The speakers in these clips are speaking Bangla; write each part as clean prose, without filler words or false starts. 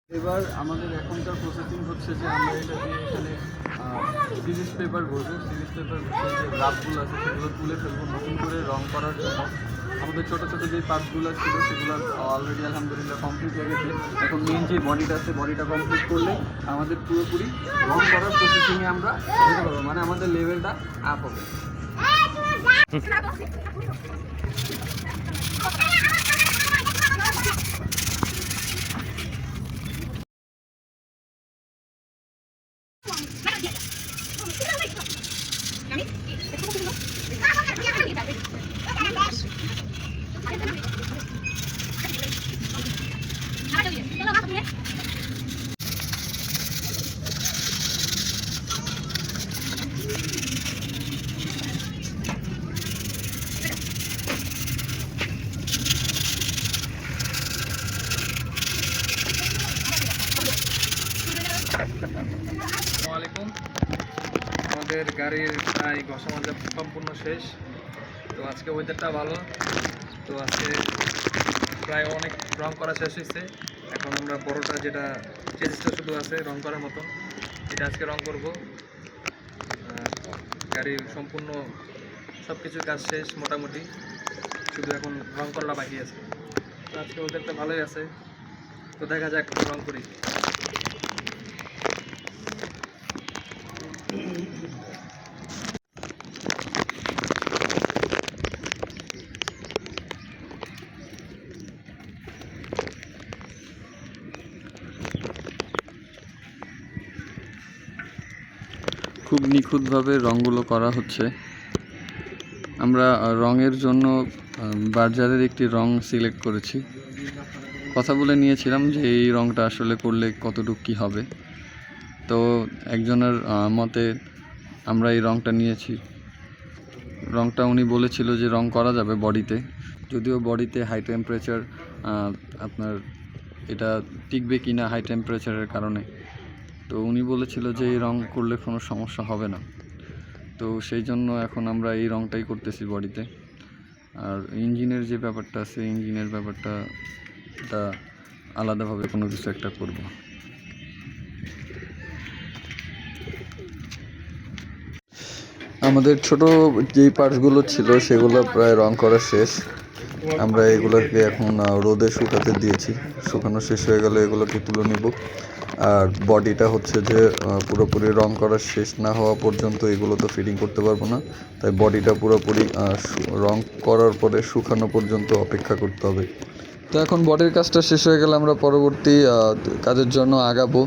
এবার আমাদের এখনকার প্রসেসিং হচ্ছে যে আমরা এটা দিয়ে এখানে সিরিজ পেপার বলবো। সিরিজ পেপার যে গ্রাফগুলো আছে সেগুলো তুলে ফেলবো নতুন করে রং করার জন্য। আমাদের ছোটো ছোটো যে পার্টসগুলো ছিল সেগুলো অলরেডি আলহামদুলিল্লাহ কমপ্লিট হয়ে গেছে। এখন মেন যে বডিটা আছে বডিটা কমপ্লিট করলে আমাদের পুরোপুরি রং করার প্রসেসিংয়ে আমরা যেতে পারবো, মানে আমাদের লেভেলটা আপ হবে। আসসালামু আলাইকুম। আমাদের গাড়ির প্রায় ঘষা মাজা সম্পূর্ণ শেষ। তো আজকে ওয়েদারটা ভালো, তো আজকে প্রায় অনেক রং করা শেষ হয়েছে। এখন আমরা বড়টা যেটা চেঞ্জটা শুধু আছে রং করার মতন, এটা আজকে রং করব। গাড়ির সম্পূর্ণ সব কিছু কাজ শেষ মোটামুটি, শুধু এখন রং করা বাকি আছে। তো আজকে ওয়েদারটা ভালোই আছে, তো দেখা যাক রং করি। খুব নিখুঁতভাবে রঙগুলো করা হচ্ছে। আমরা রঙের জন্য বার্জারের একটি রং সিলেক্ট করেছি। কথা বলে নিয়েছিলাম যে এই রঙটা আসলে করলে কতটুকু কী হবে। তো একজনের মতে আমরা এই রঙটা নিয়েছি। রঙটা উনি বলেছিল যে রং করা যাবে বডিতে, যদিও বডিতে হাই টেম্পারেচার আপনার এটা টিকবে কি না হাই টেম্পারেচারের কারণে। তো উনি বলেছিল যে এই রং করলে কোনো সমস্যা হবে না। তো সেই জন্য এখন আমরা এই রংটাই করতেছি বডিতে। আর ইঞ্জিনের যে ব্যাপারটা আছে, ইঞ্জিনের ব্যাপারটা আলাদাভাবে কোনো কিছু একটা করব। আমাদের ছোট যেই পার্টসগুলো ছিল সেগুলো প্রায় রং করা শেষ। আমরা এগুলোকে এখন রোদে শুকাতে দিয়েছি। শুকানো শেষ হয়ে গেলে এগুলোকে তুলে নিব। আর বডিটা হচ্ছে যে পুরোপুরি রং করা শেষ না হওয়া পর্যন্ত এগুলো তো ফিটিং করতে পারবো না, তাই বডিটা পুরোপুরি রং করার পরে শুকানো পর্যন্ত অপেক্ষা করতে হবে। তো এখন বডির কাজটা শেষ হয়ে গেলে আমরা পরবর্তী কাজের জন্য আগাবো।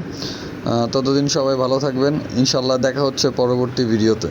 ততদিন সবাই ভালো থাকবেন। ইনশাল্লাহ দেখা হচ্ছে পরবর্তী ভিডিওতে।